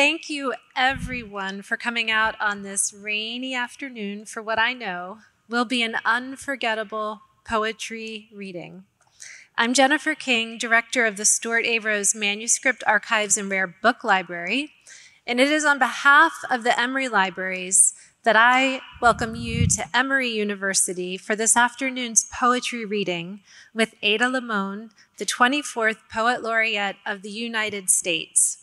thank you everyone for coming out on this rainy afternoon for what I know will be an unforgettable poetry reading. I'm Jennifer King, director of the Stuart A. Rose Manuscript Archives and Rare Book Library, and it is on behalf of the Emory Libraries that I welcome you to Emory University for this afternoon's poetry reading with Ada Limon, the 24th Poet Laureate of the United States.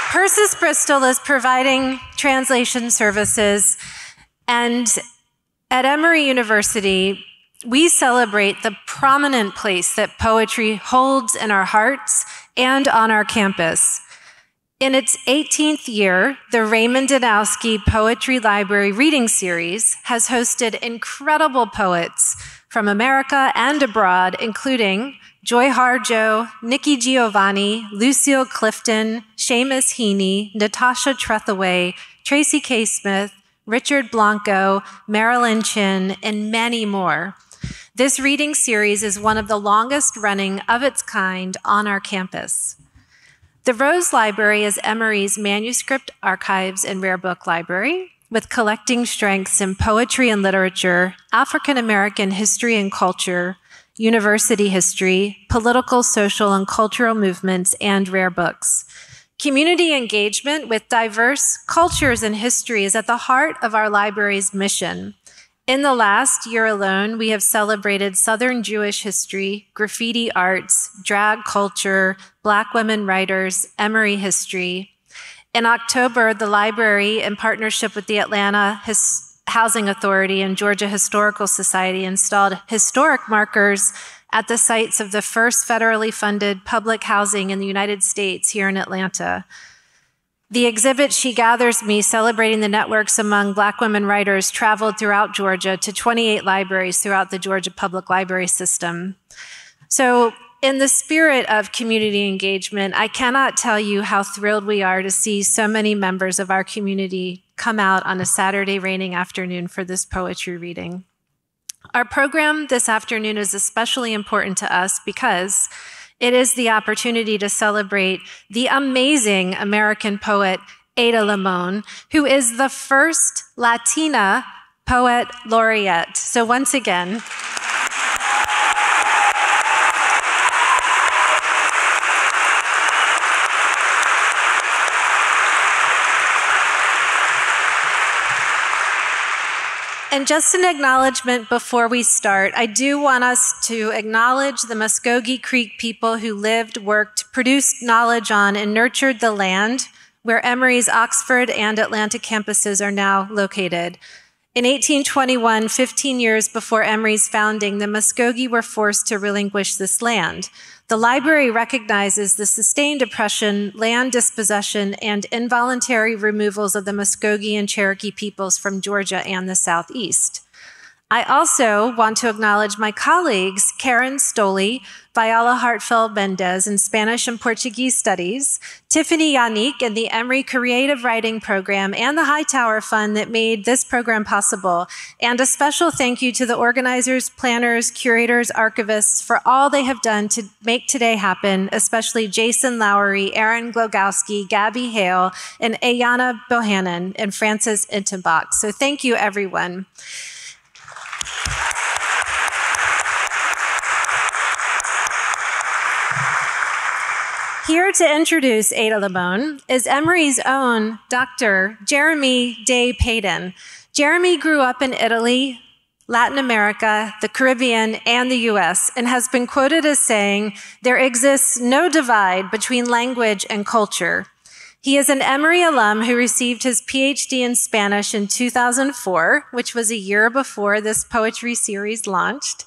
Persis Bristol is providing translation services, and at Emory University, we celebrate the prominent place that poetry holds in our hearts and on our campus. In its 18th year, the Raymond Danowski Poetry Library Reading Series has hosted incredible poets from America and abroad, including Joy Harjo, Nikki Giovanni, Lucille Clifton, Seamus Heaney, Natasha Trethaway, Tracy K. Smith, Richard Blanco, Marilyn Chin, and many more. This reading series is one of the longest running of its kind on our campus. The Rose Library is Emory's manuscript archives and rare book library, with collecting strengths in poetry and literature, African American history and culture, university history, political, social, and cultural movements, and rare books. Community engagement with diverse cultures and history is at the heart of our library's mission. In the last year alone, we have celebrated Southern Jewish history, graffiti arts, drag culture, Black women writers, Emory history. In October, the library, in partnership with the Atlanta Housing Authority and Georgia Historical Society, installed historic markers at the sites of the first federally funded public housing in the United States here in Atlanta. The exhibit, She Gathers Me, celebrating the networks among Black women writers, traveled throughout Georgia to 28 libraries throughout the Georgia Public Library System. So, in the spirit of community engagement, I cannot tell you how thrilled we are to see so many members of our community come out on a Saturday raining afternoon for this poetry reading. Our program this afternoon is especially important to us because it is the opportunity to celebrate the amazing American poet Ada Limon, who is the first Latina poet laureate. So once again, and just an acknowledgement before we start, I do want us to acknowledge the Muskogee Creek people who lived, worked, produced knowledge on, and nurtured the land where Emory's Oxford and Atlanta campuses are now located. In 1821, 15 years before Emory's founding, the Muskogee were forced to relinquish this land. The library recognizes the sustained oppression, land dispossession, and involuntary removals of the Muskogee and Cherokee peoples from Georgia and the Southeast. I also want to acknowledge my colleagues, Karen Stoley, Viola Hartfeld-Mendez in Spanish and Portuguese Studies, Tiffany Yannick in the Emory Creative Writing Program, and the Hightower Fund that made this program possible. And a special thank you to the organizers, planners, curators, archivists for all they have done to make today happen, especially Jason Lowery, Aaron Glogowski, Gabby Hale, and Ayana Bohannon and Frances Intenbach. So thank you, everyone. Here to introduce Ada Limon is Emory's own Dr. Jeremy Day Payton. Jeremy grew up in Italy, Latin America, the Caribbean, and the US, and has been quoted as saying, "There exists no divide between language and culture." He is an Emory alum who received his PhD in Spanish in 2004, which was a year before this poetry series launched.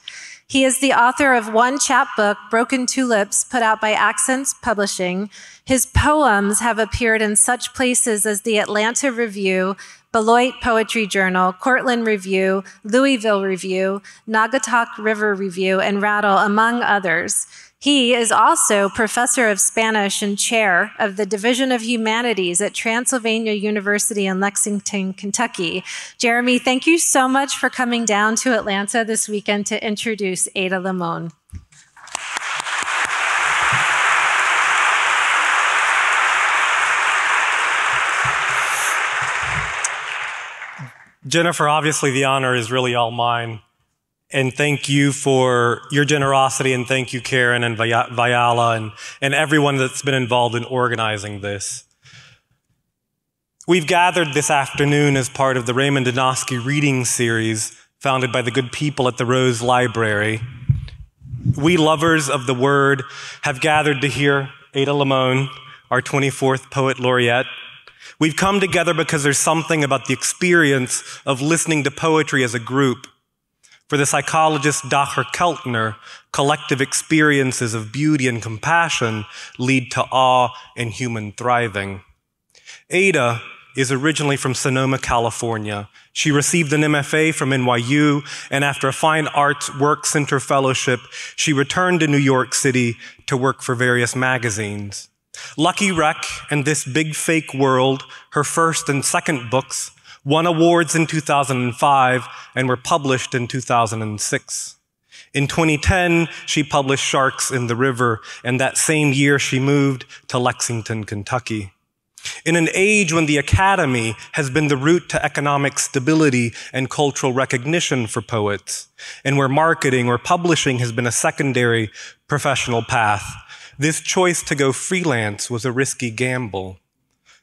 He is the author of one chapbook, Broken Tulips, put out by Accents Publishing. His poems have appeared in such places as the Atlanta Review, Beloit Poetry Journal, Cortland Review, Louisville Review, Naugatuck River Review, and Rattle, among others. He is also professor of Spanish and chair of the Division of Humanities at Transylvania University in Lexington, Kentucky. Jeremy, thank you so much for coming down to Atlanta this weekend to introduce Ada Limon. Jennifer, obviously the honor is really all mine. And thank you for your generosity, and thank you, Karen and Vayala and everyone that's been involved in organizing this. We've gathered this afternoon as part of the Raymond Danowski reading series founded by the good people at the Rose Library. We lovers of the word have gathered to hear Ada Limon, our 24th Poet Laureate. We've come together because there's something about the experience of listening to poetry as a group. For the psychologist Dacher Keltner, collective experiences of beauty and compassion lead to awe and human thriving. Ada is originally from Sonoma, California. She received an MFA from NYU, and after a Fine Arts Work Center fellowship, she returned to New York City to work for various magazines. Lucky Wreck and This Big Fake World, her first and second books, won awards in 2005 and were published in 2006. In 2010, she published Sharks in the River, and that same year she moved to Lexington, Kentucky. In an age when the academy has been the route to economic stability and cultural recognition for poets, and where marketing or publishing has been a secondary professional path, this choice to go freelance was a risky gamble.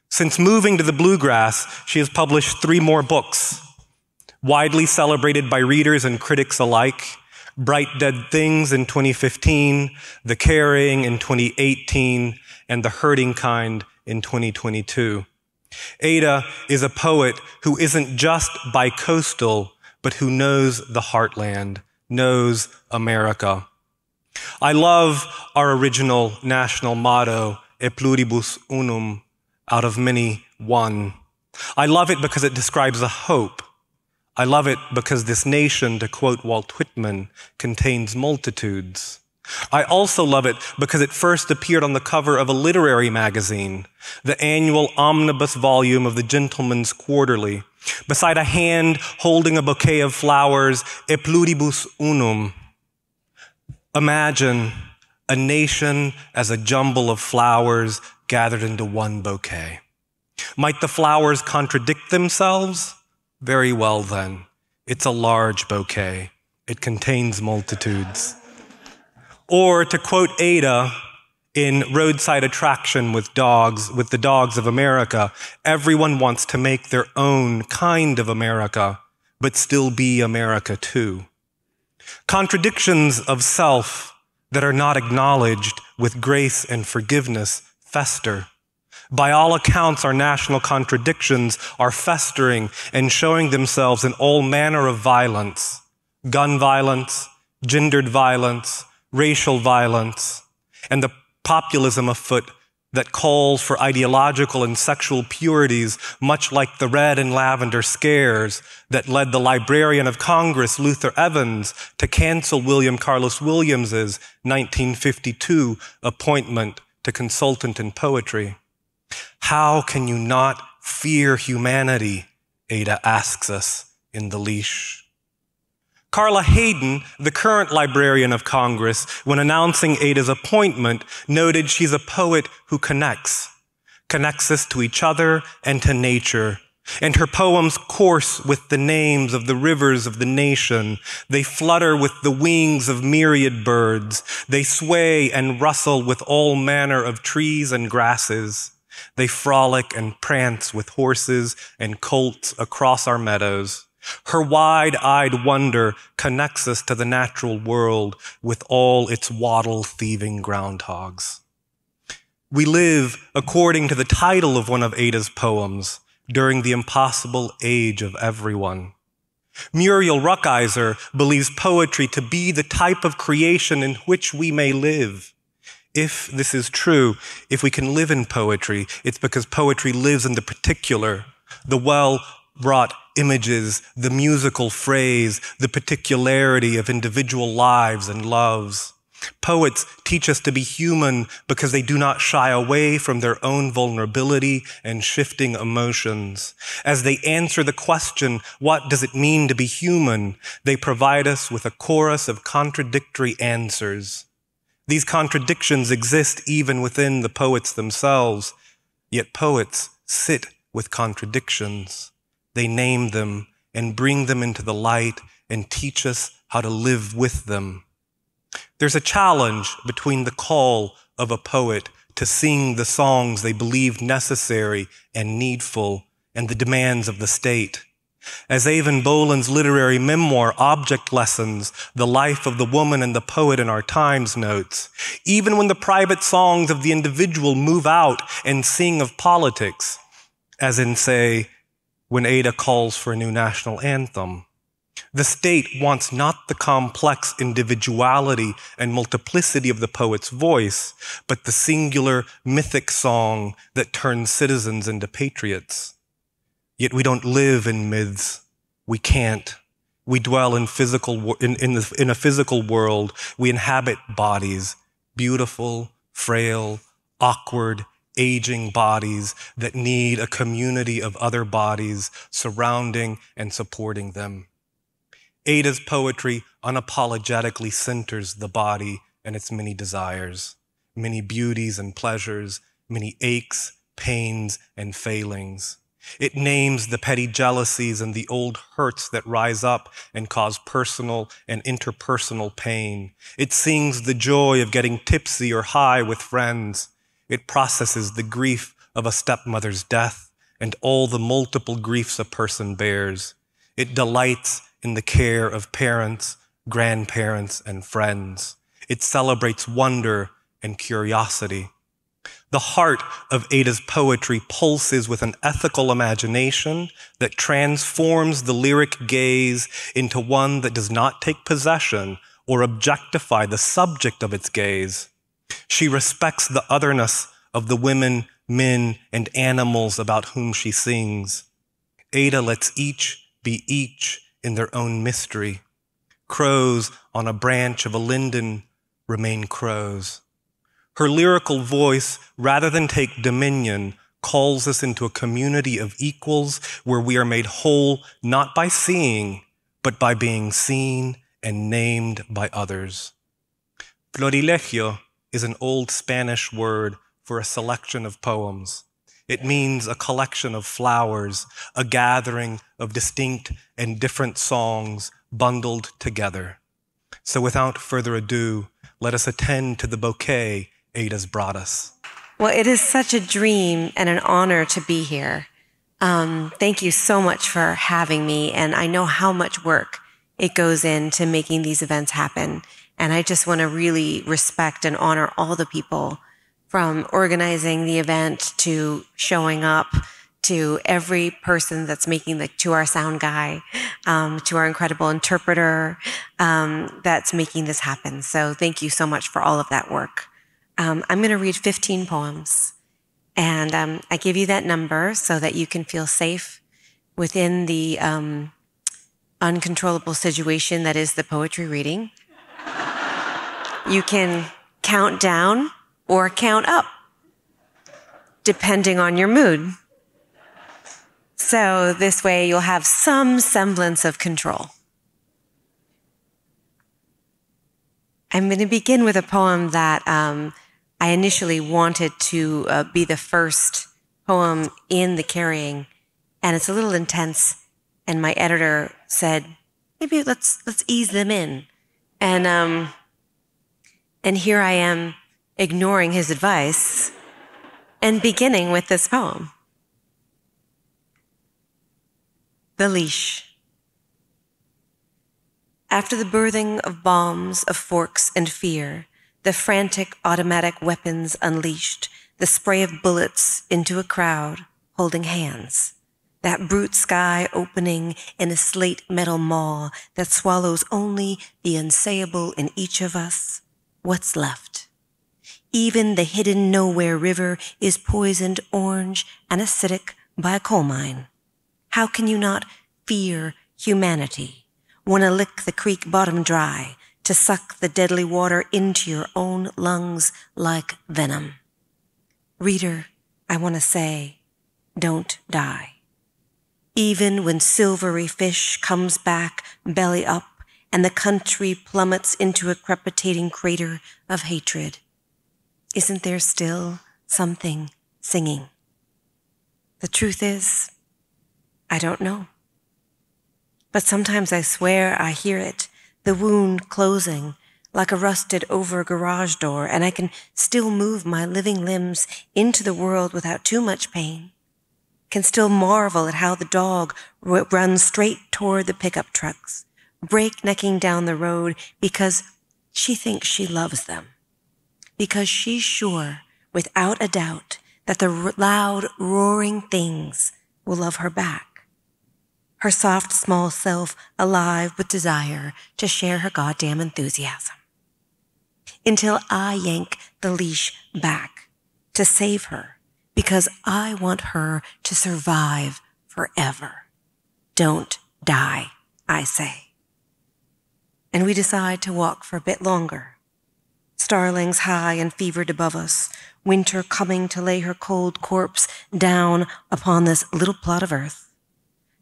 Since moving to the bluegrass, she has published 3 more books, widely celebrated by readers and critics alike: Bright Dead Things in 2015, The Caring in 2018, and The Hurting Kind in 2022. Ada is a poet who isn't just bi-coastal, but who knows the heartland, knows America. I love our original national motto, E pluribus unum, out of many, one. I love it because it describes a hope. I love it because this nation, to quote Walt Whitman, contains multitudes. I also love it because it first appeared on the cover of a literary magazine, the annual omnibus volume of the Gentleman's Quarterly, beside a hand holding a bouquet of flowers, E pluribus unum. Imagine a nation as a jumble of flowers gathered into one bouquet. Might the flowers contradict themselves? Very well then. It's a large bouquet. It contains multitudes. Or to quote Ada in Roadside Attraction with the Dogs of America, everyone wants to make their own kind of America, but still be America too. Contradictions of self that are not acknowledged with grace and forgiveness fester. By all accounts, our national contradictions are festering and showing themselves in all manner of violence: gun violence, gendered violence, racial violence, and the populism afoot that calls for ideological and sexual purities, much like the red and lavender scares that led the Librarian of Congress, Luther Evans, to cancel William Carlos Williams's 1952 appointment to consultant in poetry. How can you not fear humanity? Ada asks us in The Leash. Carla Hayden, the current Librarian of Congress, when announcing Ada's appointment, noted she's a poet who connects us to each other and to nature. And her poems course with the names of the rivers of the nation. They flutter with the wings of myriad birds. They sway and rustle with all manner of trees and grasses. They frolic and prance with horses and colts across our meadows. Her wide-eyed wonder connects us to the natural world with all its waddle-thieving groundhogs. We live, according to the title of one of Ada's poems, during the impossible age of everyone. Muriel Rukeyser believes poetry to be the type of creation in which we may live. If this is true, if we can live in poetry, it's because poetry lives in the particular, the brought images, the musical phrase, the particularity of individual lives and loves. Poets teach us to be human because they do not shy away from their own vulnerability and shifting emotions. As they answer the question, what does it mean to be human? They provide us with a chorus of contradictory answers. These contradictions exist even within the poets themselves, yet poets sit with contradictions. They name them and bring them into the light and teach us how to live with them. There's a challenge between the call of a poet to sing the songs they believe necessary and needful and the demands of the state. As Evan Boland's literary memoir, Object Lessons, The Life of the Woman and the Poet in Our Times notes, even when the private songs of the individual move out and sing of politics, as in, say, when Ada calls for a new national anthem, the state wants not the complex individuality and multiplicity of the poet's voice, but the singular mythic song that turns citizens into patriots. Yet we don't live in myths. We can't. We dwell in a physical world. We inhabit bodies, beautiful, frail, awkward, aging bodies that need a community of other bodies surrounding and supporting them. Ada's poetry unapologetically centers the body and its many desires, many beauties and pleasures, many aches, pains, and failings. It names the petty jealousies and the old hurts that rise up and cause personal and interpersonal pain. It sings the joy of getting tipsy or high with friends. It processes the grief of a stepmother's death and all the multiple griefs a person bears. It delights in the care of parents, grandparents, and friends. It celebrates wonder and curiosity. The heart of Ada's poetry pulses with an ethical imagination that transforms the lyric gaze into one that does not take possession or objectify the subject of its gaze. She respects the otherness of the women, men, and animals about whom she sings. Ada lets each be each in their own mystery. Crows on a branch of a linden remain crows. Her lyrical voice, rather than take dominion, calls us into a community of equals where we are made whole not by seeing, but by being seen and named by others. Florilegio is an old Spanish word for a selection of poems. It means a collection of flowers, a gathering of distinct and different songs bundled together. So without further ado, let us attend to the bouquet Ada's brought us. Well, it is such a dream and an honor to be here. Thank you so much for having me, and I know how much work it goes into making these events happen. And I just want to really respect and honor all the people from organizing the event to showing up to every person that's making to our sound guy, to our incredible interpreter that's making this happen. So thank you so much for all of that work. I'm going to read 15 poems, and I give you that number so that you can feel safe within the uncontrollable situation that is the poetry reading. You can count down or count up, depending on your mood. So this way you'll have some semblance of control. I'm going to begin with a poem that I initially wanted to be the first poem in the carrying, and it's a little intense, and my editor said, maybe let's ease them in. And here I am ignoring his advice and beginning with this poem. The Leash. After the birthing of bombs, of forks and fear, the frantic automatic weapons unleashed, the spray of bullets into a crowd holding hands, that brute sky opening in a slate metal maw that swallows only the unsayable in each of us, what's left? Even the hidden nowhere river is poisoned orange and acidic by a coal mine. How can you not fear humanity? Want to lick the creek bottom dry, to suck the deadly water into your own lungs like venom? Reader, I want to say, don't die. Even when silvery fish comes back belly up and the country plummets into a crepitating crater of hatred, isn't there still something singing? The truth is, I don't know. But sometimes I swear I hear it, the wound closing like a rusted over garage door, and I can still move my living limbs into the world without too much pain. Can still marvel at how the dog runs straight toward the pickup trucks, breaknecking down the road because she thinks she loves them. Because she's sure, without a doubt, that the loud, roaring things will love her back. Her soft, small self alive with desire to share her goddamn enthusiasm. Until I yank the leash back to save her, because I want her to survive forever. Don't die, I say. And we decide to walk for a bit longer. Starlings high and fevered above us, winter coming to lay her cold corpse down upon this little plot of earth.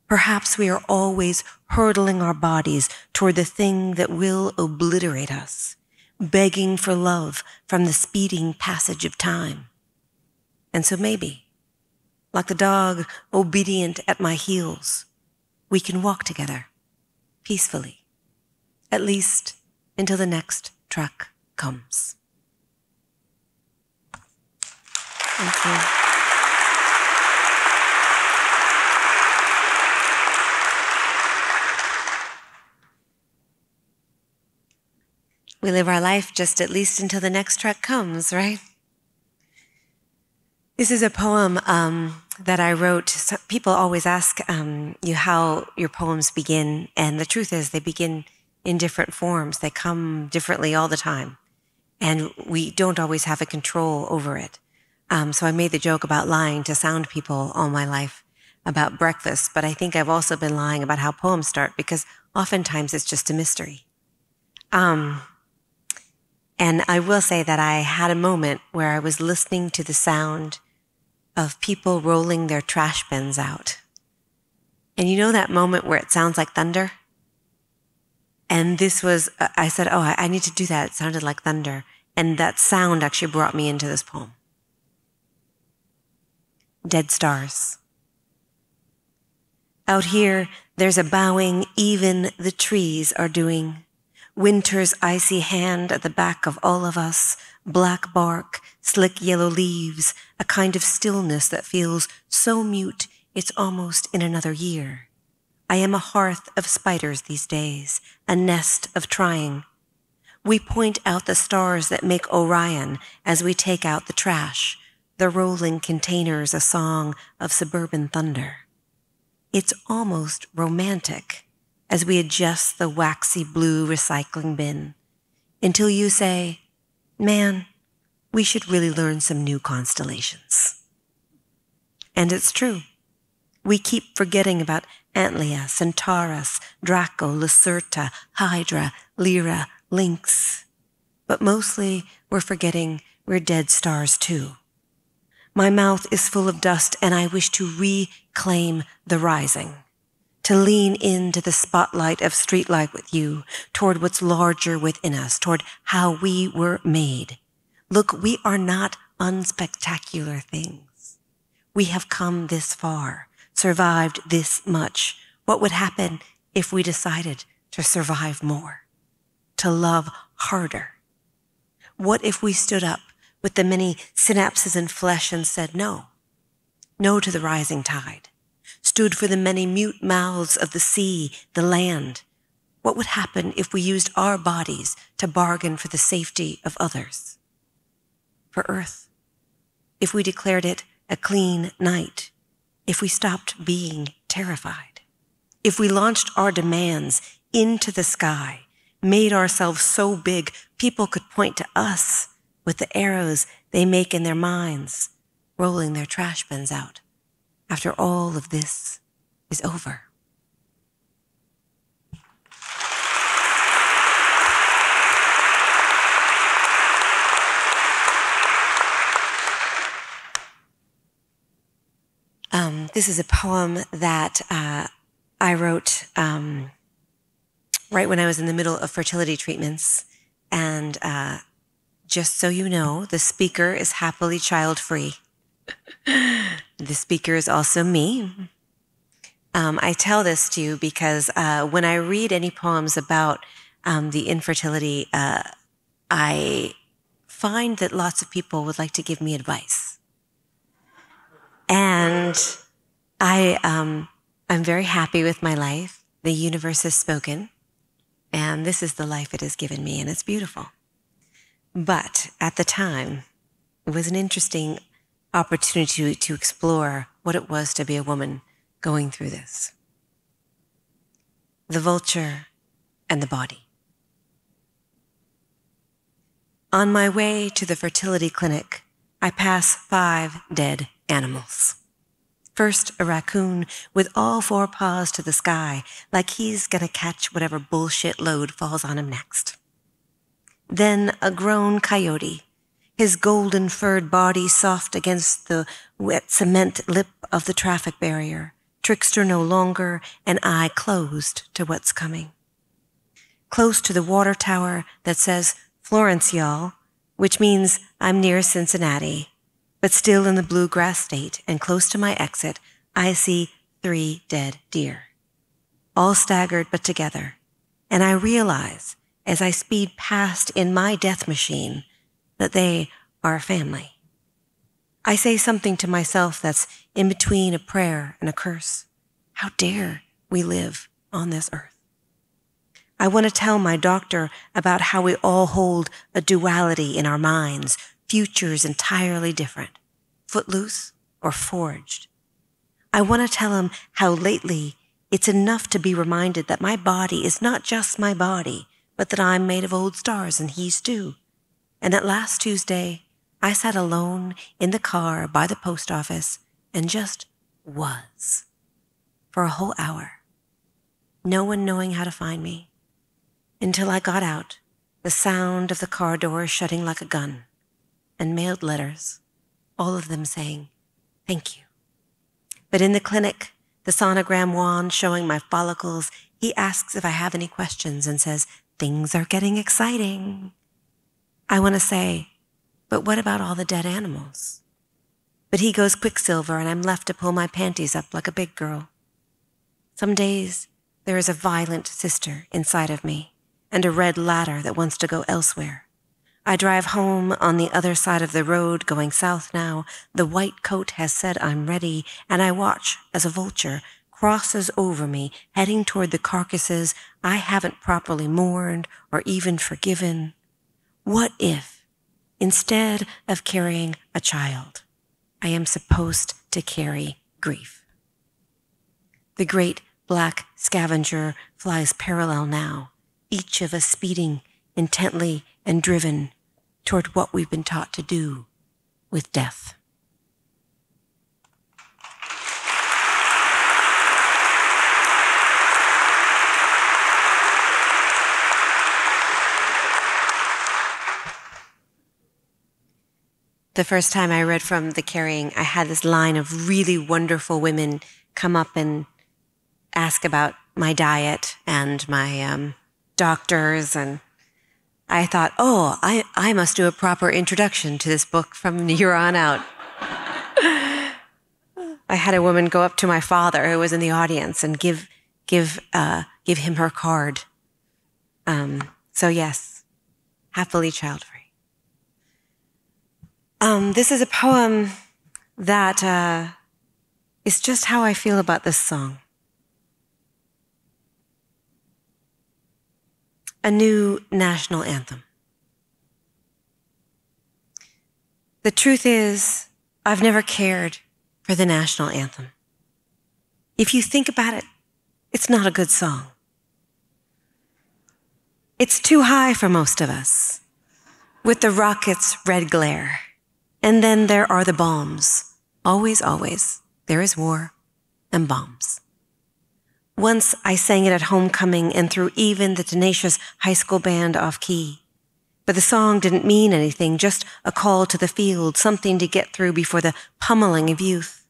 Perhaps we are always hurtling our bodies toward the thing that will obliterate us, begging for love from the speeding passage of time. And so maybe, like the dog obedient at my heels, we can walk together, peacefully, at least until the next truck comes. Thank you. We live our life just at least until the next truck comes, right? This is a poem that I wrote. So people always ask you how your poems begin, and the truth is they begin in different forms. They come differently all the time, and we don't always have a control over it. So I made the joke about lying to sound people all my life about breakfast, but I think I've also been lying about how poems start, because oftentimes it's just a mystery. And I will say that I had a moment where I was listening to the sound of people rolling their trash bins out. And you know that moment where it sounds like thunder? And this was, I said, oh, I need to do that. It sounded like thunder. And that sound actually brought me into this poem. Dead stars. Out here, there's a bowing even the trees are doing. Winter's icy hand at the back of all of us, black bark, slick yellow leaves, a kind of stillness that feels so mute it's almost in another year. I am a hearth of spiders these days, a nest of trying. We point out the stars that make Orion as we take out the trash, the rolling containers a song of suburban thunder. It's almost romantic as we adjust the waxy blue recycling bin, until you say, man, we should really learn some new constellations. And it's true. We keep forgetting about Antlia, Centaurus, Draco, Lacerta, Hydra, Lyra, Lynx. But mostly we're forgetting we're dead stars too. My mouth is full of dust, and I wish to reclaim the rising, to lean into the spotlight of streetlight with you, toward what's larger within us, toward how we were made. Look, we are not unspectacular things. We have come this far, survived this much. What would happen if we decided to survive more, to love harder? What if we stood up with the many synapses in flesh and said no? No to the rising tide. Stood for the many mute mouths of the sea, the land. What would happen if we used our bodies to bargain for the safety of others? For Earth. If we declared it a clean night. If we stopped being terrified. If we launched our demands into the sky, made ourselves so big people could point to us with the arrows they make in their minds, rolling their trash bins out. After all of this is over. This is a poem that I wrote right when I was in the middle of fertility treatments. And just so you know, the speaker is happily child-free. The speaker is also me. I tell this to you because when I read any poems about the infertility, I find that lots of people would like to give me advice. And I'm very happy with my life. The universe has spoken, and this is the life it has given me, and it's beautiful. But at the time, it was an interesting opportunity to explore what it was to be a woman going through this. The vulture and the body. On my way to the fertility clinic, I pass 5 dead animals. First, a raccoon with all 4 paws to the sky, like he's gonna catch whatever bullshit load falls on him next. Then a grown coyote, his golden furred body soft against the wet cement lip of the traffic barrier, trickster no longer, and eye closed to what's coming. Close to the water tower that says, Florence, y'all, which means I'm near Cincinnati, but still in the bluegrass state, and close to my exit, I see 3 dead deer, all staggered but together, and I realize, as I speed past in my death machine, that they are a family. I say something to myself that's in between a prayer and a curse. How dare we live on this earth? I want to tell my doctor about how we all hold a duality in our minds, futures entirely different, footloose or forged. I want to tell him how lately it's enough to be reminded that my body is not just my body, but that I'm made of old stars and he's too. And that last Tuesday, I sat alone in the car by the post office and just was for a whole hour, no one knowing how to find me, until I got out, the sound of the car door shutting like a gun, and mailed letters, all of them saying, thank you. But in the clinic, the sonogram wand showing my follicles, he asks if I have any questions and says, things are getting exciting. I want to say, but what about all the dead animals? But he goes Quicksilver and I'm left to pull my panties up like a big girl. Some days, there is a violent sister inside of me and a red ladder that wants to go elsewhere. I drive home on the other side of the road, going south now. The white coat has said I'm ready, and I watch as a vulture crosses over me, heading toward the carcasses I haven't properly mourned or even forgiven. What if, instead of carrying a child, I am supposed to carry grief? The great black scavenger flies parallel now, each of us speeding intently and driven toward what we've been taught to do with death. The first time I read from The Carrying, I had this line of really wonderful women come up and ask about my diet and my doctors, and I thought, oh, I must do a proper introduction to this book from here on out. I had a woman go up to my father who was in the audience and give him her card. So yes, happily child-free. This is a poem that is just how I feel about this song. A new national anthem. The truth is, I've never cared for the national anthem. If you think about it, it's not a good song. It's too high for most of us, with the rocket's red glare. And then there are the bombs. Always, always, there is war and bombs. Once I sang it at homecoming and threw even the tenacious high school band off key. But the song didn't mean anything, just a call to the field, something to get through before the pummeling of youth.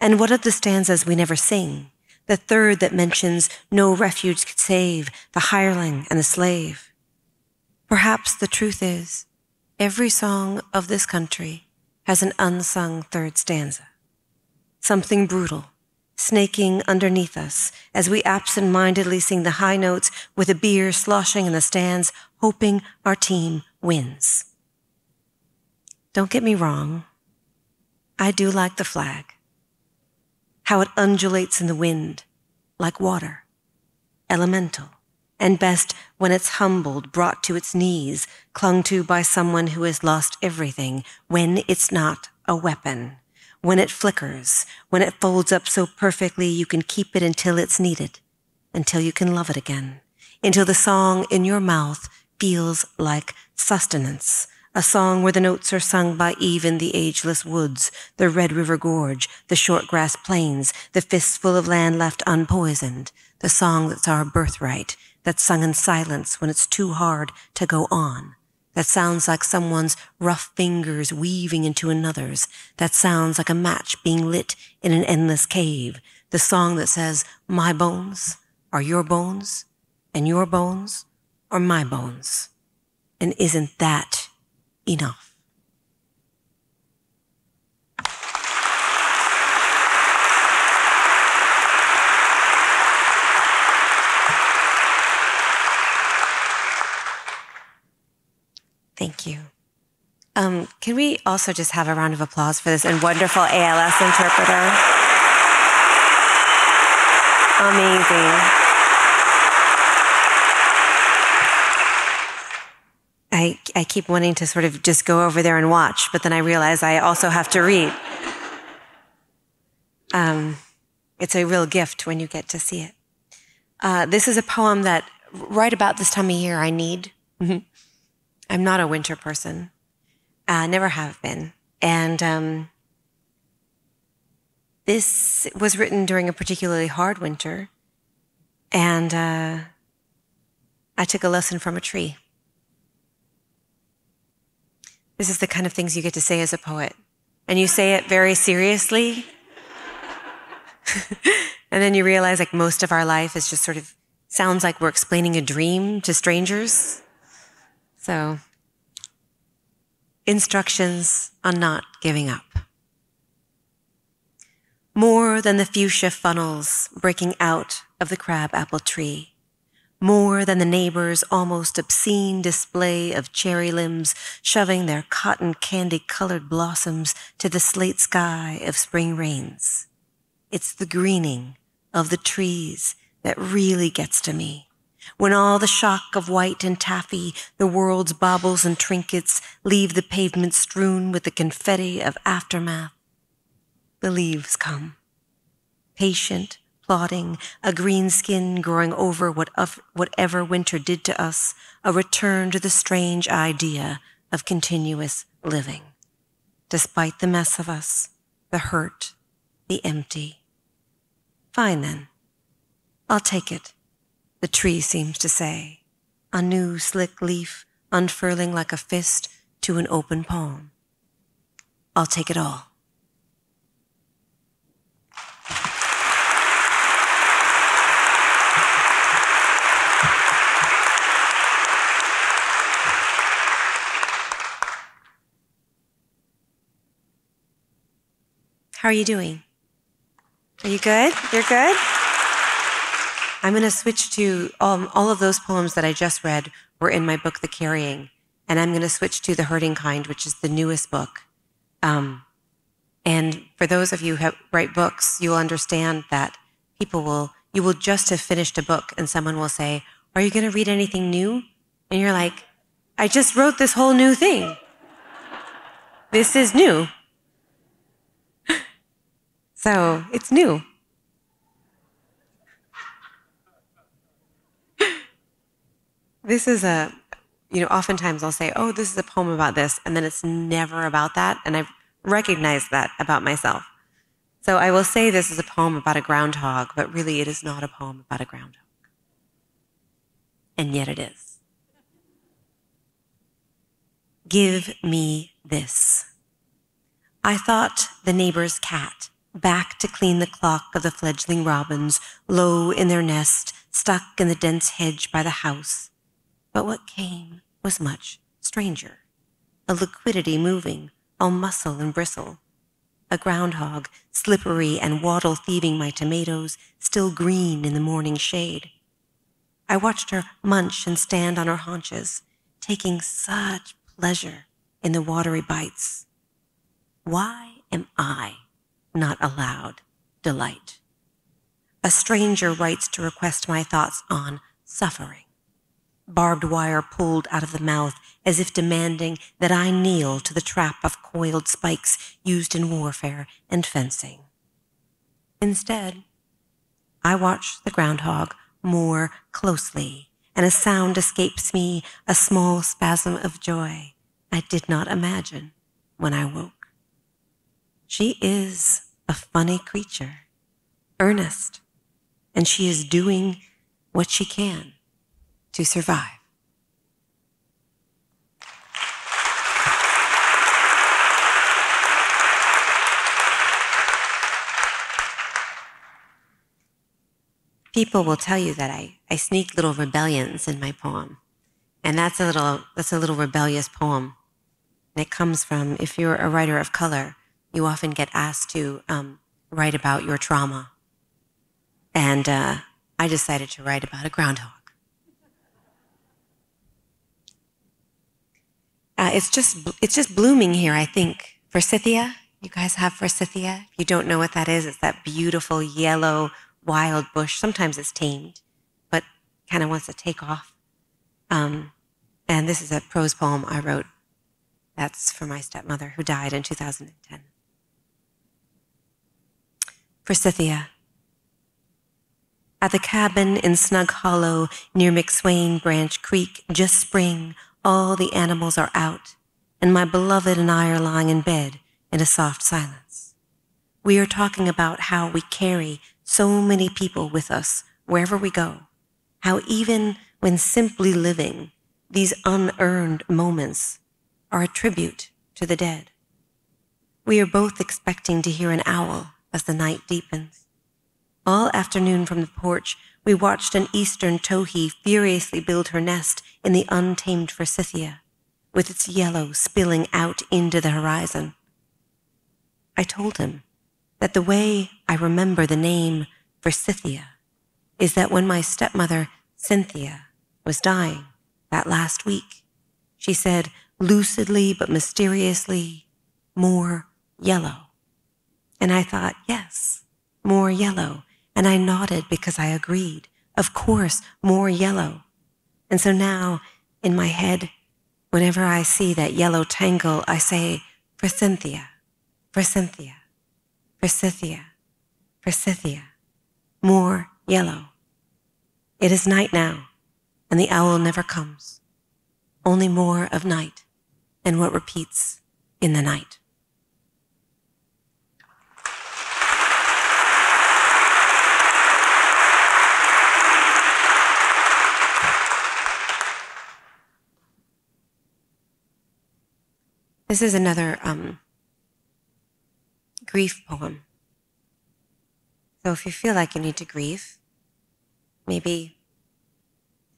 And what of the stanzas we never sing? The third that mentions no refuge could save the hireling and the slave. Perhaps the truth is, every song of this country has an unsung third stanza. Something brutal, snaking underneath us as we absent-mindedly sing the high notes with a beer sloshing in the stands, hoping our team wins. Don't get me wrong, I do like the flag, how it undulates in the wind like water, elemental, and best when it's humbled, brought to its knees, clung to by someone who has lost everything, when it's not a weapon, when it flickers, when it folds up so perfectly you can keep it until it's needed, until you can love it again, until the song in your mouth feels like sustenance, a song where the notes are sung by even the ageless woods, the Red River Gorge, the short grass plains, the fistful of land left unpoisoned, the song that's our birthright, that's sung in silence when it's too hard to go on, that sounds like someone's rough fingers weaving into another's, that sounds like a match being lit in an endless cave, the song that says, my bones are your bones, and your bones are my bones. And isn't that enough? Thank you. Can we also just have a round of applause for this and wonderful ALS interpreter? Amazing. I keep wanting to sort of just go over there and watch, but then I realize I also have to read. It's a real gift when you get to see it. This is a poem that right about this time of year I need. I'm not a winter person. Never have been. And this was written during a particularly hard winter. And I took a lesson from a tree. This is the kind of things you get to say as a poet. And you say it very seriously. And then you realize like most of our life is just sort of sounds like we're explaining a dream to strangers. So, instructions on not giving up. More than the fuchsia funnels breaking out of the crabapple tree. More than the neighbor's almost obscene display of cherry limbs shoving their cotton candy-colored blossoms to the slate sky of spring rains. It's the greening of the trees that really gets to me. When all the shock of white and taffy, the world's baubles and trinkets leave the pavement strewn with the confetti of aftermath, the leaves come. Patient, plodding, a green skin growing over whatever winter did to us, a return to the strange idea of continuous living. Despite the mess of us, the hurt, the empty. Fine then, I'll take it. The tree seems to say, a new slick leaf unfurling like a fist to an open palm. I'll take it all. How are you doing? Are you good? You're good? I'm going to switch to all of those poems that I just read were in my book, The Carrying, and I'm going to switch to The Hurting Kind, which is the newest book. And for those of you who write books, you'll understand that you will just have finished a book and someone will say, are you going to read anything new? And you're like, I just wrote this whole new thing. This is new. So it's new. This is oftentimes I'll say, oh, this is a poem about this, and then it's never about that, and I've recognized that about myself. So I will say this is a poem about a groundhog, but really it is not a poem about a groundhog. And yet it is. Give me this. I thought the neighbor's cat, back to clean the clock of the fledgling robins, low in their nest, stuck in the dense hedge by the house. But what came was much stranger. A liquidity moving, all muscle and bristle. A groundhog, slippery and waddle-thieving my tomatoes, still green in the morning shade. I watched her munch and stand on her haunches, taking such pleasure in the watery bites. Why am I not allowed delight? A stranger writes to request my thoughts on suffering. Barbed wire pulled out of the mouth as if demanding that I kneel to the trap of coiled spikes used in warfare and fencing. Instead, I watch the groundhog more closely, and a sound escapes me, a small spasm of joy I did not imagine when I woke. She is a funny creature, earnest, and she is doing what she can to survive. People will tell you that I sneak little rebellions in my poem. And that's a little rebellious poem. And it comes from, if you're a writer of color, you often get asked to write about your trauma. And I decided to write about a groundhog. It's just blooming here, I think. Forsythia, you guys have forsythia? If you don't know what that is, it's that beautiful yellow wild bush. Sometimes it's tamed, but kind of wants to take off. And this is a prose poem I wrote. That's for my stepmother, who died in 2010. Forsythia. At the cabin in Snug Hollow near McSwain Branch Creek, just spring, all the animals are out, and my beloved and I are lying in bed in a soft silence. We are talking about how we carry so many people with us wherever we go, how even when simply living, these unearned moments are a tribute to the dead. We are both expecting to hear an owl as the night deepens. All afternoon from the porch, we watched an eastern towhee furiously build her nest in the untamed forsythia, with its yellow spilling out into the horizon. I told him that the way I remember the name forsythia is that when my stepmother, Cynthia, was dying that last week, she said lucidly but mysteriously, "More yellow." And I thought, yes, more yellow. And I nodded because I agreed. Of course, more yellow. And so now, in my head, whenever I see that yellow tangle, I say, for Cynthia, for Cynthia, forsythia, forsythia, more yellow. It is night now, and the owl never comes. Only more of night and what repeats in the night. This is another grief poem. So if you feel like you need to grieve, maybe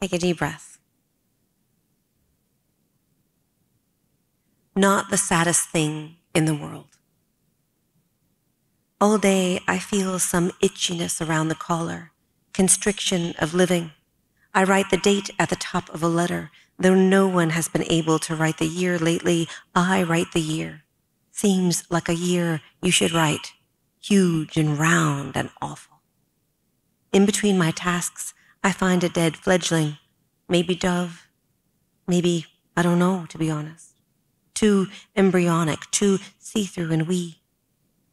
take a deep breath. Not the saddest thing in the world. All day I feel some itchiness around the collar, constriction of living. I write the date at the top of a letter. Though no one has been able to write the year lately, I write the year. Seems like a year you should write, huge and round and awful. In between my tasks, I find a dead fledgling, maybe dove, maybe, I don't know, to be honest. Too embryonic, too see-through and wee.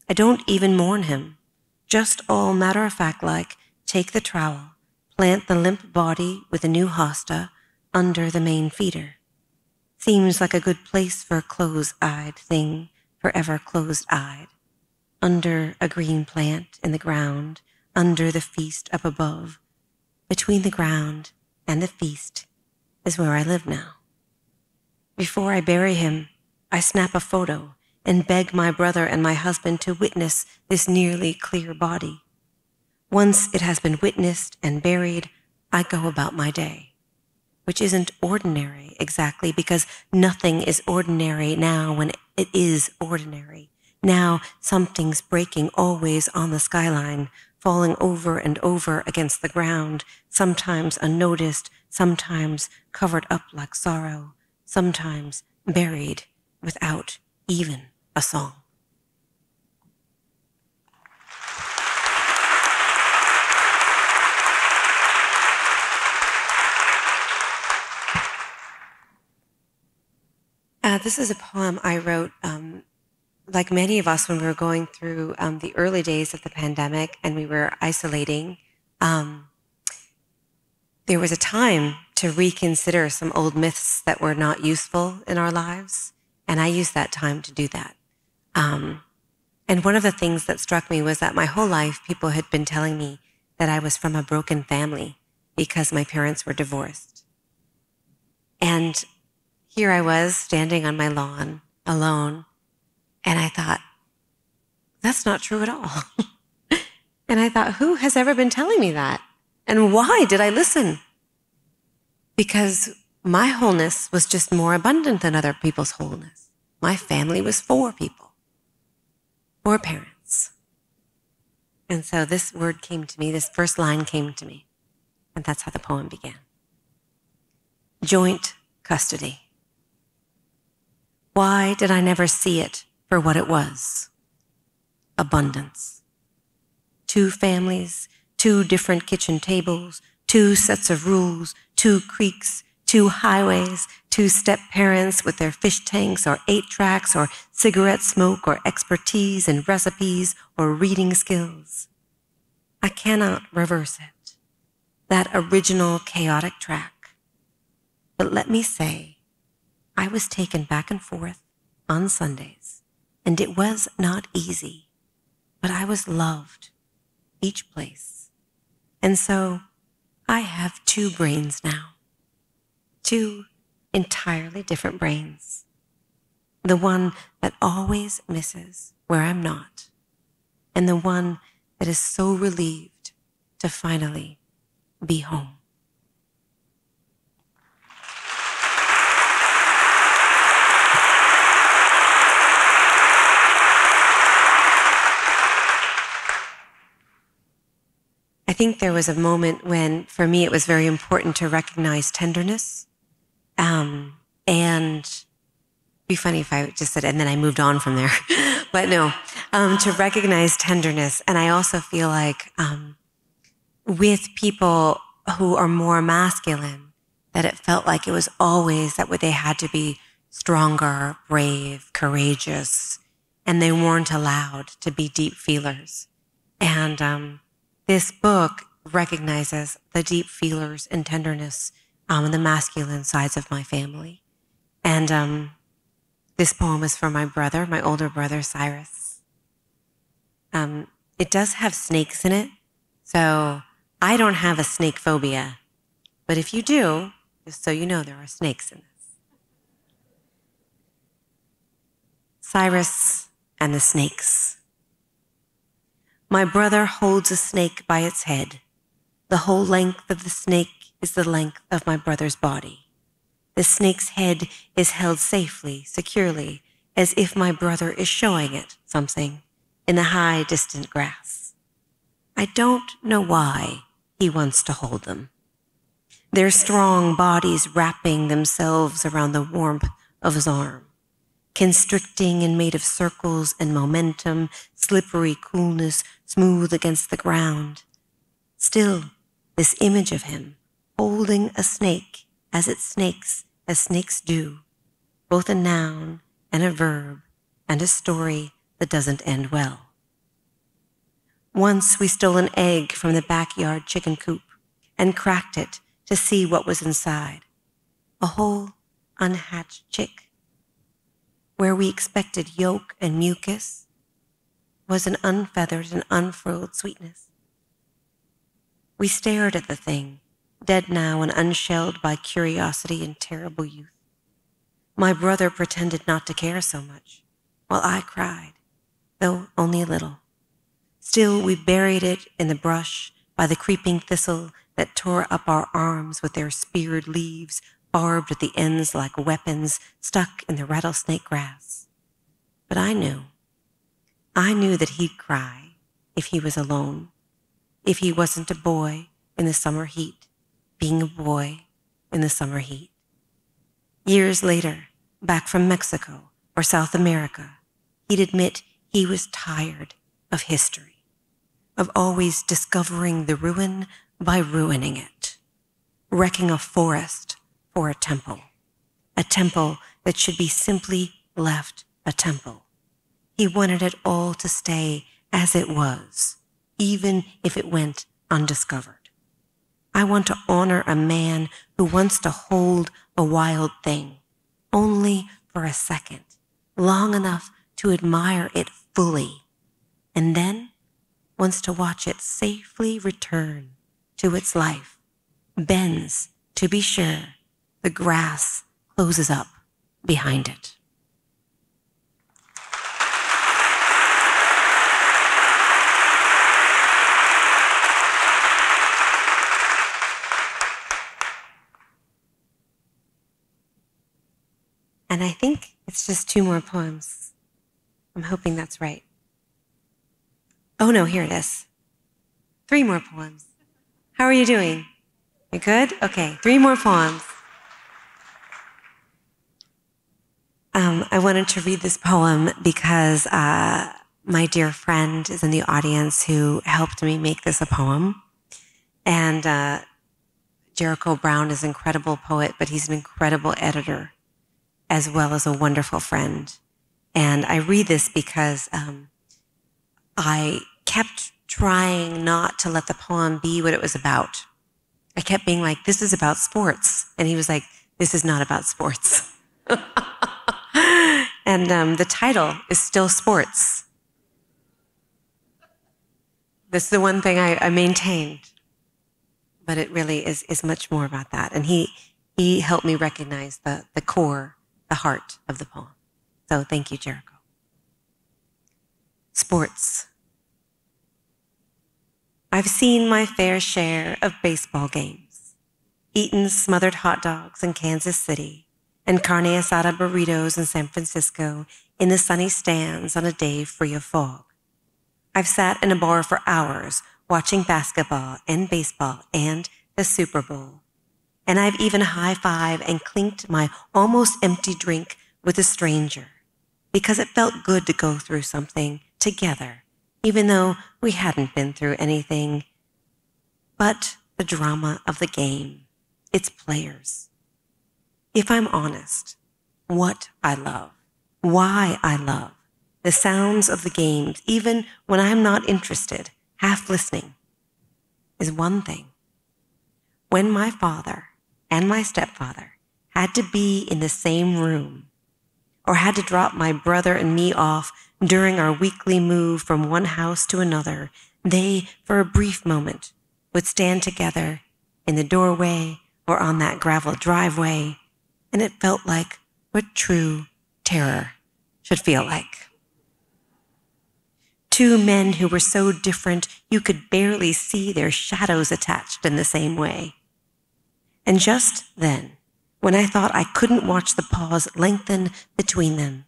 I don't even mourn him, just all matter-of-fact like, take the trowel, plant the limp body with a new hosta, under the main feeder. Seems like a good place for a close-eyed thing, forever closed-eyed. under a green plant in the ground, under the feast up above. Between the ground and the feast is where I live now. Before I bury him, I snap a photo and beg my brother and my husband to witness this nearly clear body. Once it has been witnessed and buried, I go about my day, which isn't ordinary exactly, because nothing is ordinary now when it is ordinary. Now something's breaking always on the skyline, falling over and over against the ground, sometimes unnoticed, sometimes covered up like sorrow, sometimes buried without even a song. This is a poem I wrote, like many of us, when we were going through the early days of the pandemic and we were isolating. There was a time to reconsider some old myths that were not useful in our lives, and I used that time to do that. And one of the things that struck me was that my whole life, people had been telling me that I was from a broken family because my parents were divorced. And here I was standing on my lawn alone, and I thought, that's not true at all. And I thought, who has ever been telling me that? And why did I listen? Because my wholeness was just more abundant than other people's wholeness. My family was 4 people, 4 parents. And so this word came to me, this first line came to me, and that's how the poem began. Joint custody. Why did I never see it for what it was? Abundance. 2 families, 2 different kitchen tables, 2 sets of rules, 2 creeks, 2 highways, 2 step-parents with their fish tanks or 8-tracks or cigarette smoke or expertise in recipes or reading skills. I cannot reverse it, that original chaotic track. But let me say, I was taken back and forth on Sundays, and it was not easy, but I was loved each place. And so I have 2 brains now, 2 entirely different brains. The one that always misses where I'm not, and the one that is so relieved to finally be home. I think there was a moment when, for me, it was very important to recognize tenderness. And be funny if I just said, and then I moved on from there. But no, to recognize tenderness. And I also feel like with people who are more masculine, that it felt like it was always that they had to be stronger, brave, courageous, and they weren't allowed to be deep feelers. And this book recognizes the deep feelers and tenderness and the masculine sides of my family. And this poem is for my brother, my older brother, Cyrus. It does have snakes in it, so I don't have a snake phobia. But if you do, just so you know, there are snakes in this. Cyrus and the snakes. My brother holds a snake by its head. The whole length of the snake is the length of my brother's body. The snake's head is held safely, securely, as if my brother is showing it something in the high, distant grass. I don't know why he wants to hold them. Their strong bodies wrapping themselves around the warmth of his arm, constricting and made of circles and momentum, slippery coolness, smooth against the ground. Still, this image of him holding a snake as snakes do, both a noun and a verb and a story that doesn't end well. Once we stole an egg from the backyard chicken coop and cracked it to see what was inside. A whole unhatched chick. Where we expected yolk and mucus, was an unfeathered and unfurled sweetness. We stared at the thing, dead now and unshelled by curiosity and terrible youth. My brother pretended not to care so much, while I cried, though only a little. Still, we buried it in the brush by the creeping thistle that tore up our arms with their speared leaves, barbed at the ends like weapons stuck in the rattlesnake grass. But I knew that he'd cry if he was alone, if he wasn't a boy in the summer heat, being a boy in the summer heat. Years later, back from Mexico or South America, he'd admit he was tired of history, of always discovering the ruin by ruining it, wrecking a forest for a temple that should be simply left a temple. He wanted it all to stay as it was, even if it went undiscovered. I want to honor a man who wants to hold a wild thing, only for a second, long enough to admire it fully, and then wants to watch it safely return to its life, bends, to be sure, the grass closes up behind it. And I think it's just 2 more poems. I'm hoping that's right. Oh no, here it is. 3 more poems. How are you doing? You good? Okay, 3 more poems. I wanted to read this poem because my dear friend is in the audience who helped me make this a poem. And Jericho Brown is an incredible poet, but he's an incredible editor, as well as a wonderful friend. And I read this because I kept trying not to let the poem be what it was about. I kept being like, this is about sports. And he was like, this is not about sports. And the title is still sports. That's the one thing I maintained. But it really is much more about that. And he helped me recognize the core, the heart of the poem. So thank you, Jericho. Sports. I've seen my fair share of baseball games, eaten smothered hot dogs in Kansas City, and carne asada burritos in San Francisco in the sunny stands on a day free of fog. I've sat in a bar for hours watching basketball and baseball and the Super Bowl. And I've even high-fived and clinked my almost empty drink with a stranger because it felt good to go through something together, even though we hadn't been through anything. But the drama of the game, its players. If I'm honest, what I love, why I love, the sounds of the games, even when I'm not interested, half listening, is one thing. When my father and my stepfather had to be in the same room, or had to drop my brother and me off during our weekly move from one house to another, they, for a brief moment, would stand together in the doorway or on that gravel driveway, and it felt like what true terror should feel like. 2 men who were so different you could barely see their shadows attached in the same way. And just then, when I thought I couldn't watch the pause lengthen between them,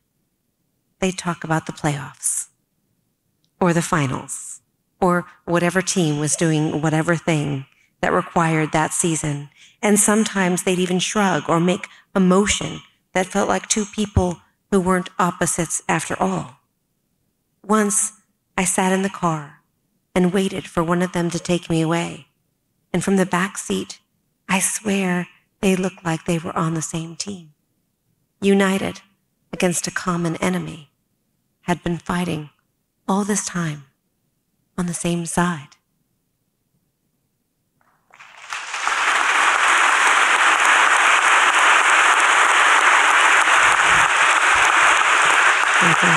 they'd talk about the playoffs, or the finals, or whatever team was doing whatever thing that required that season. And sometimes they'd even shrug or make a motion that felt like 2 people who weren't opposites after all. Once, I sat in the car and waited for one of them to take me away. And from the back seat, I swear they looked like they were on the same team, united against a common enemy, had been fighting all this time on the same side. Thank you.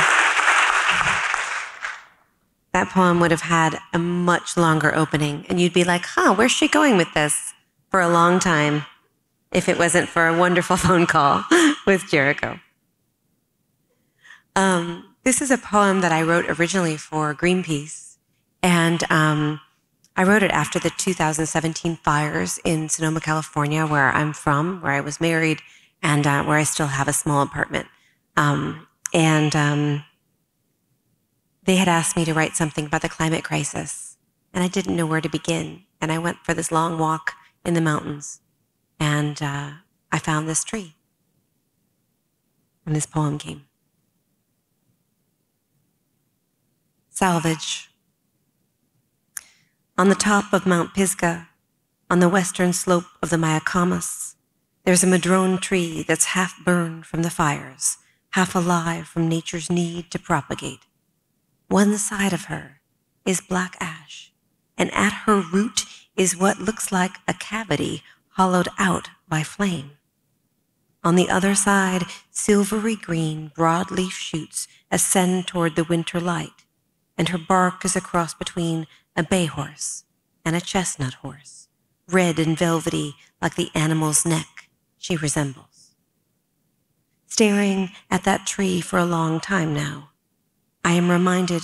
poem would have had a much longer opening, and you'd be like, huh, where's she going with this? For a long time, if it wasn't for a wonderful phone call with Jericho. This is a poem that I wrote originally for Greenpeace, and I wrote it after the 2017 fires in Sonoma, California, where I'm from, where I was married, and where I still have a small apartment. They had asked me to write something about the climate crisis, and I didn't know where to begin. And I went for this long walk in the mountains, and I found this tree. And this poem came. Salvage. On the top of Mount Pisgah, on the western slope of the Mayacamas, there's a madrone tree that's half burned from the fires, half alive from nature's need to propagate. One side of her is black ash, and at her root is what looks like a cavity hollowed out by flame. On the other side, silvery green broadleaf shoots ascend toward the winter light, and her bark is a cross between a bay horse and a chestnut horse, red and velvety like the animal's neck she resembles. Staring at that tree for a long time now, I am reminded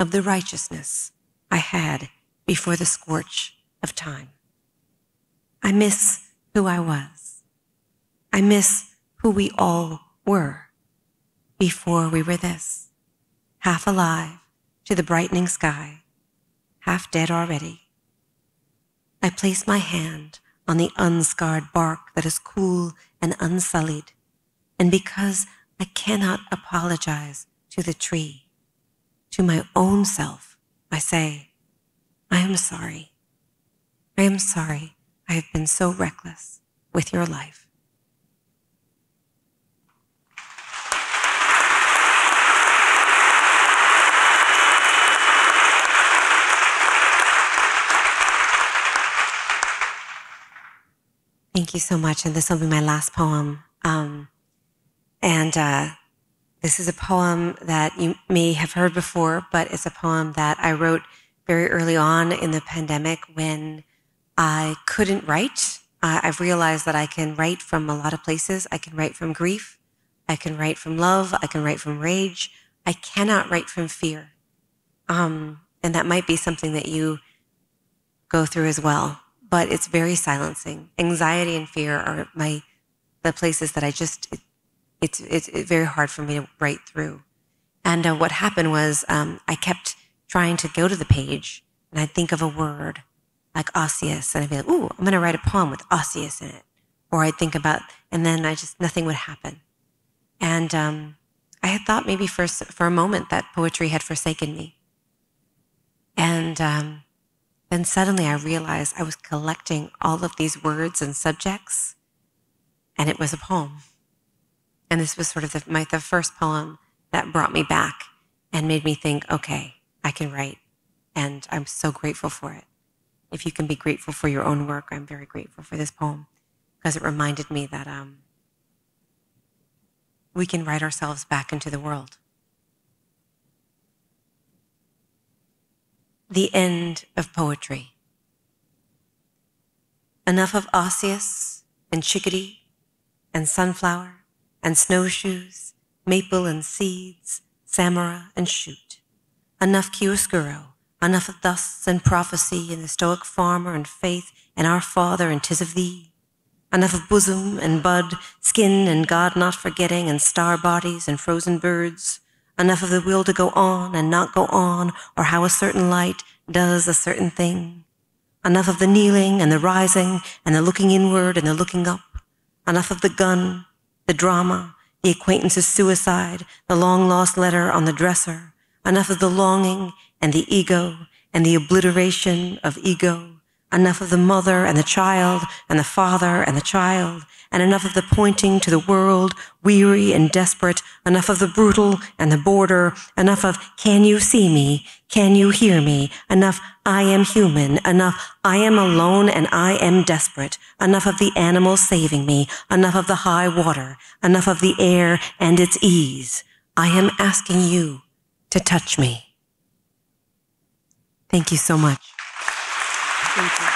of the righteousness I had before the scorch of time. I miss who I was. I miss who we all were before we were this, half alive to the brightening sky, half dead already. I place my hand on the unscarred bark that is cool and unsullied, and because I cannot apologize to the tree, to my own self, I say, I am sorry. I am sorry I have been so reckless with your life. Thank you so much, and this will be my last poem. This is a poem that you may have heard before, but it's a poem that I wrote very early on in the pandemic when I couldn't write. I've realized that I can write from a lot of places. I can write from grief. I can write from love. I can write from rage. I cannot write from fear. And that might be something that you go through as well. But it's very silencing. Anxiety and fear are the places that it's very hard for me to write through. And what happened was I kept trying to go to the page, and I'd think of a word like osseous, and I'd be like, ooh, I'm going to write a poem with osseous in it. Or I'd think about, and then nothing would happen. And I had thought maybe for a moment that poetry had forsaken me. And then suddenly I realized I was collecting all of these words and subjects, and it was a poem. And this was sort of the first poem that brought me back and made me think, okay, I can write, and I'm so grateful for it. If you can be grateful for your own work, I'm very grateful for this poem, because it reminded me that we can write ourselves back into the world. The end of poetry. Enough of osseous and chickadee and sunflower and snowshoes, maple and seeds, samara and shoot. Enough chiaroscuro, enough of thus and prophecy and the stoic farmer and faith and our Father and 'tis of thee. Enough of bosom and bud, skin and God not forgetting and star bodies and frozen birds. Enough of the will to go on and not go on, or how a certain light does a certain thing. Enough of the kneeling and the rising and the looking inward and the looking up. Enough of the gun, the drama, the acquaintance's suicide, the long-lost letter on the dresser. Enough of the longing and the ego and the obliteration of ego. Enough of the mother and the child and the father and the child, and enough of the pointing to the world, weary and desperate, enough of the brutal and the border, enough of, can you see me? Can you hear me? Enough, I am human. Enough, I am alone and I am desperate. Enough of the animals saving me. Enough of the high water. Enough of the air and its ease. I am asking you to touch me. Thank you so much. Thank you.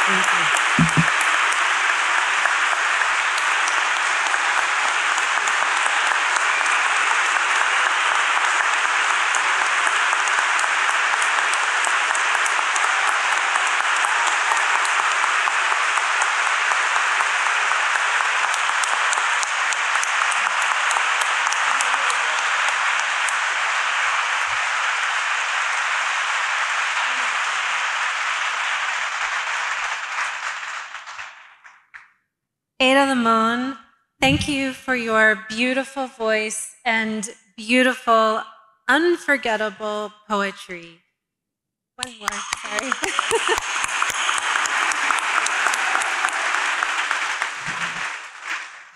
Thank you. Ada Limon, thank you for your beautiful voice and beautiful, unforgettable poetry. One more, sorry.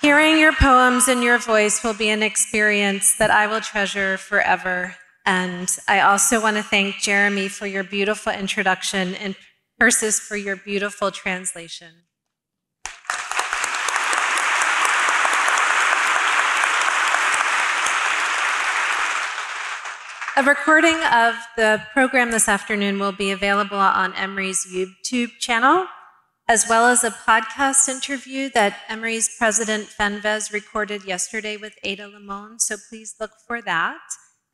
Hearing your poems and your voice will be an experience that I will treasure forever. And I also want to thank Jeremy for your beautiful introduction and Persis for your beautiful translation. A recording of the program this afternoon will be available on Emory's YouTube channel, as well as a podcast interview that Emory's president Fenves recorded yesterday with Ada Limon, so please look for that.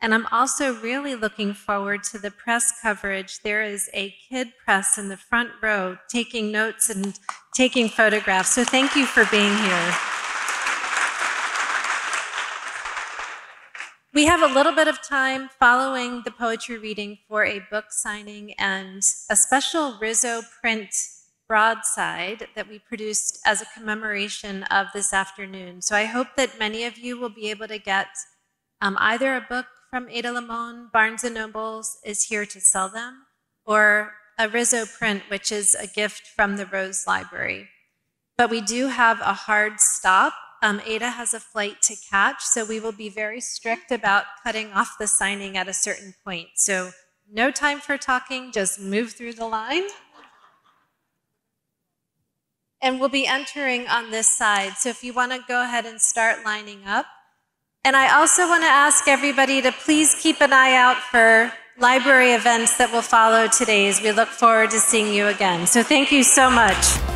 And I'm also really looking forward to the press coverage. There is a kid press in the front row taking notes and taking photographs, so thank you for being here. We have a little bit of time following the poetry reading for a book signing and a special Rizzo print broadside that we produced as a commemoration of this afternoon. So I hope that many of you will be able to get either a book from Ada Limon, Barnes & Nobles is here to sell them, or a Rizzo print, which is a gift from the Rose Library. But we do have a hard stop. Ada has a flight to catch, so we will be very strict about cutting off the signing at a certain point. So no time for talking, just move through the line. And we'll be entering on this side, so if you want to go ahead and start lining up. And I also want to ask everybody to please keep an eye out for library events that will follow today's. We look forward to seeing you again. So thank you so much.